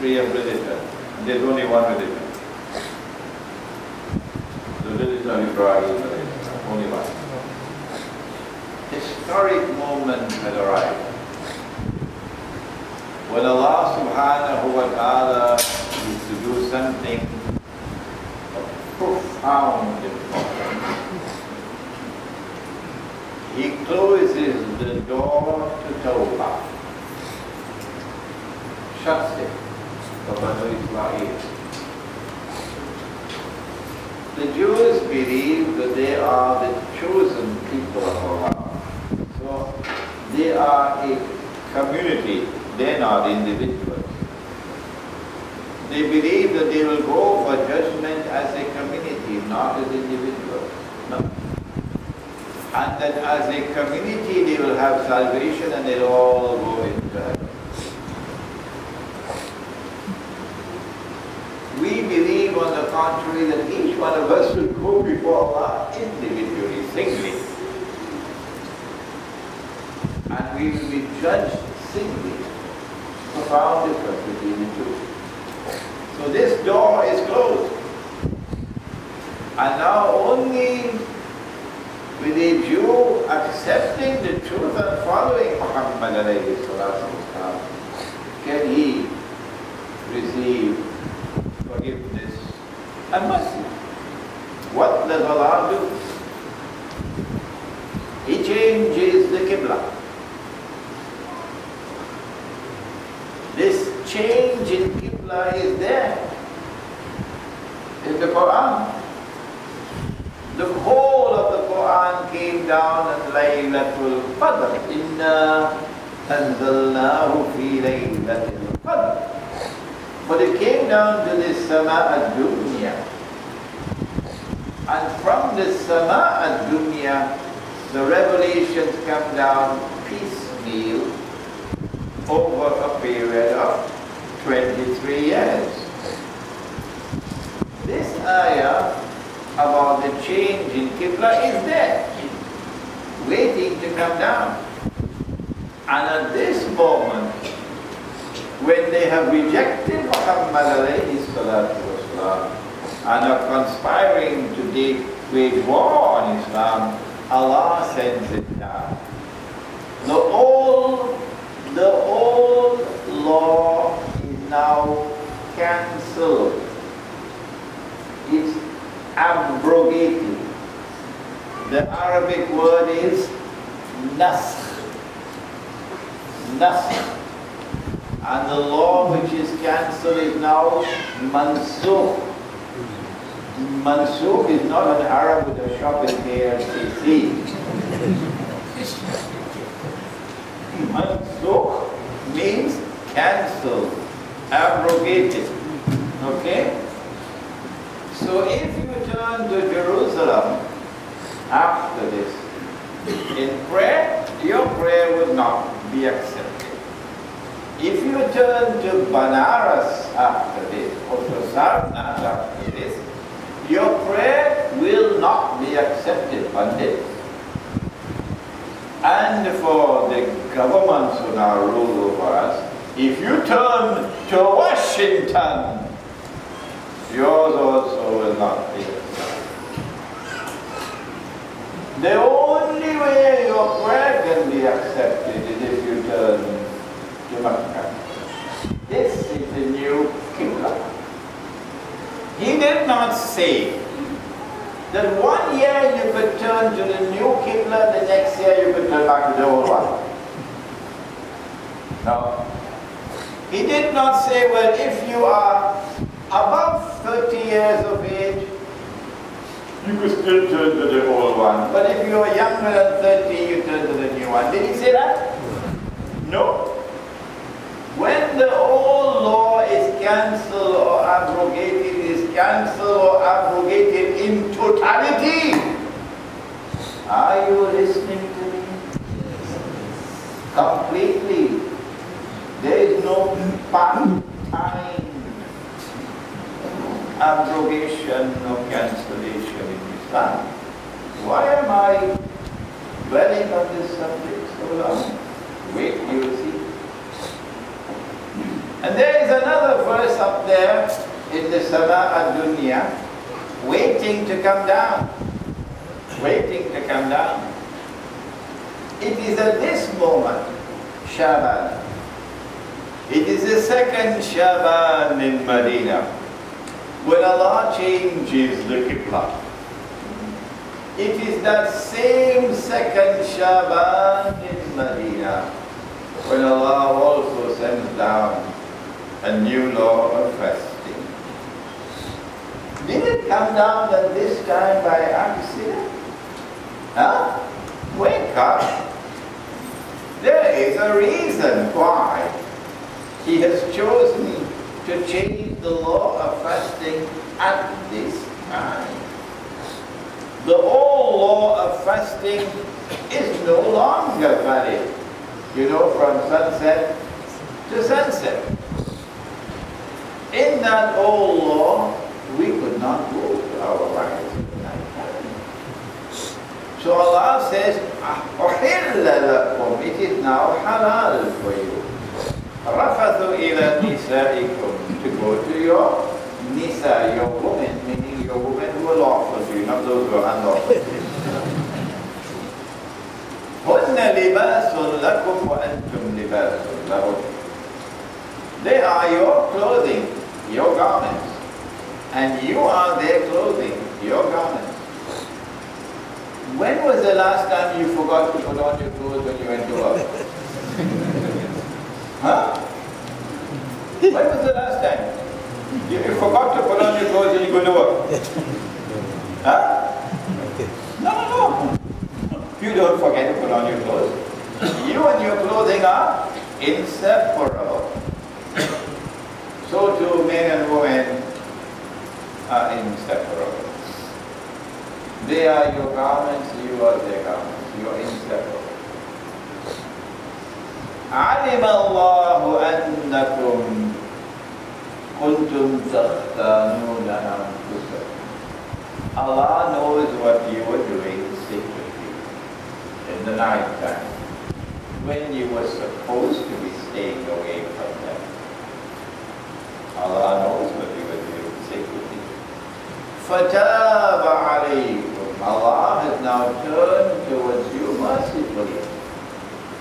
history of religion. There's only one religion. The religion of Ibrahim, only one. Historic moment had arrived. When Allah subhanahu wa ta'ala is to do something of profound importance, He closes the door to Tawbah, shuts it for Banu Israel. The Jews believe that they are the chosen people of Allah. So they are a community, they are not individuals. They believe that they will go for judgment as a community, not as individuals. No. And that as a community they will have salvation and they'll all go into heaven. We believe, on the contrary, that each one of us will go before Allah individually, singly. And we will be judged singly. Profound difference between the two. So this door is closed. And now only with a Jew accepting the truth and following Muhammad alayhi salatu wasalam, can he receive forgiveness and mercy. What does Allah do? He changes the Qibla. This change in Qibla is there in the Quran. The whole of the Quran came down at Laylatul Qadr. Inna anzalnahu fi Laylatul Qadr. But it came down to the Sama ad-Dunya. And from the Sama ad-Dunya, the revelations come down piecemeal over a period of 23 years. This ayah about the change in Qibla is there, waiting to come down. And at this moment, when they have rejected Muhammad alayhi salatu wasalam and are conspiring to wage war on Islam, Allah sends it down. The old law is now cancelled. It's abrogated. The Arabic word is nasakh. Nasakh. And the law which is cancelled is now mansukh. Mansukh is not an Arab with a shop in KLCC. Mansukh means cancelled, abrogated. Okay? So if you turn to Jerusalem after this in prayer, your prayer would not be accepted. If you turn to Banaras after this, or to Sarnath after this, your prayer will not be accepted, Pandit. And for the governments who now rule over us, if you turn to Washington, yours also will not be accepted. The only way your prayer can be accepted is if you turn to Makkah. This is the new Qibla. He did not say that 1 year you could turn to the new Qibla, the next year you could turn back to the old one. No. He did not say, well, if you are above 30 years of age, you could still turn to the old one. But if you are younger than 30, you turn to the new one. Did he say that? No. When the old law is cancelled or abrogated, is cancelled or abrogated in totality. Are you listening to me? Completely. There is no part-time abrogation or cancellation in Islam. Why am I dwelling on this subject so long? Wait, you will see. And there is another verse universe up there in the Sama ad-Dunya, waiting to come down. Waiting to come down. It is at this moment, Shaban. It is the second Shaban in Medina, when Allah changes the Qibla. It is that same second Shaban in Medina, when Allah also sends down a new law of fasting. Did it come down at this time by accident? Huh? Wake up. There is a reason why He has chosen to change the law of fasting at this time. The old law of fasting is no longer valid. You know, from sunset to sunset. In that old law, we could not go to our wives at night time. So Allah says, أُحِلَّ لَكُمْ, it is now halal for you. رَفَثُ إِلَى نِسَائِكُمْ, to go to your nisa, your women, meaning your women who are lawful to you, not those who are unlawful to you. هُنَّ لِبَاسٌ لَكُمْ وَأَنْتُمْ لِبَاسٌ لَهُمْ. They are your clothing, your garments, and you are their clothing, your garments. When was the last time you forgot to put on your clothes when you went to work? Huh? When was the last time? You forgot to put on your clothes when you go to work? Huh? No. You don't forget to put on your clothes. You and your clothing are inseparable. So too men and women are inseparable. They are your garments, you are their garments. You are inseparable. عَلِمَ اللَّهُ أَنَّكُمْ كُنْتُمْ تَخْتَانُونَ أَنفُسَكُمْ. Allah knows what you were doing secretly in the night time, when you were supposed to be staying away from them. Allah knows what you were doing secretly. فَتَابَ عَلَيْكُمْ. Allah has now turned towards you mercifully.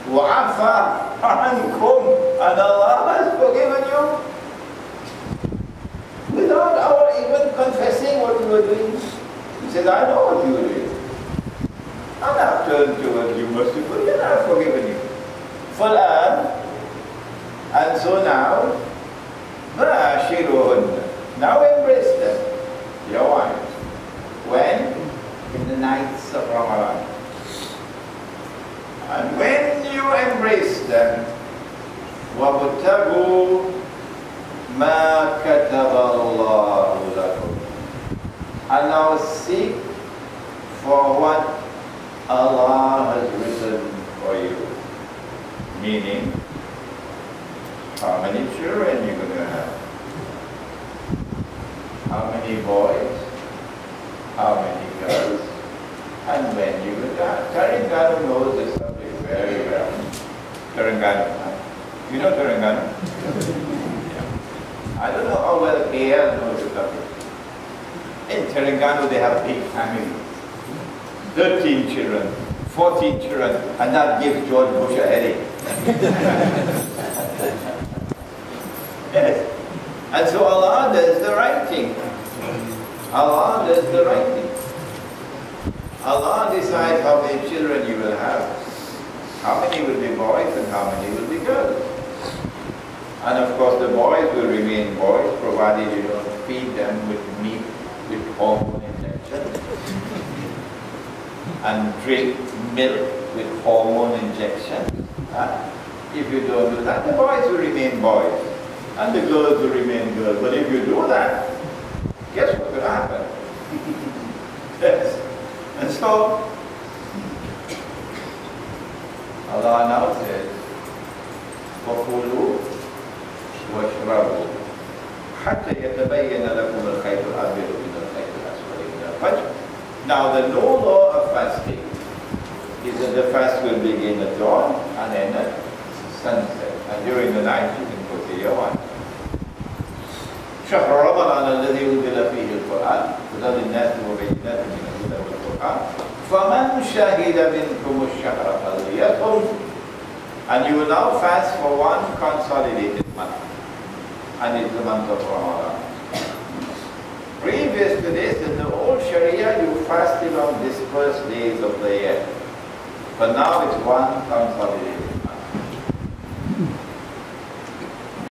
وَعَفَى عَنْكُمْ. And Allah has forgiven you. Without our even confessing what we were doing. He says, I know what you were doing. And I've turned towards you mercifully and I've forgiven you. فَالْآنَ. And so now, بَاشِرُهُنَّ. Now embrace them, your wives. When? In the nights of Ramadan. And when you embrace them, وَابْتَغُوا مَا كَتَبَ اللَّهُ لَكُمْ. And now seek for what Allah has written for you. Meaning, how many children you're going to have? How many boys? How many girls? And when you will die. Terengganu knows this subject very well. Terengganu. You know Terengganu? I don't know how well KL knows the subject. In Terengganu they have big families. 13 children, 14 children, and that gives George Bush a headache. Yes. And so Allah does the right thing. Allah does the right thing. Allah decides how many children you will have. How many will be boys and how many will be girls. And of course the boys will remain boys, provided you don't feed them with meat with hormone injection. And drink milk with hormone injection. If you don't do that, the boys will remain boys. And the girls will remain girls. But if you do that, guess what will happen? Yes. And so, Allah now says, وَكُلُوا وَاشْرَبُوا حَتَّى يَتَبَيَّنَ لَكُمُ الْخَيْطُ الْأَبْيَضُ مِنَ الْخَيْطِ الْأَسْوَدِ مِنَ الْفَجْرِ. Now the no law of fasting is that the fast will begin at dawn and end at sunset. And during the night you can go to your wife. شهر رمضان الذي أنزل فيه القرآن هدى للناس وبينات من الهدى والقرآن فمن شهد منكم الشهر فليصم. And you will now fast for one consolidated month, and it's the month of Ramadan. Previous to this, in the old Sharia, you fasted on dispersed days of the year, but now it's one consolidated.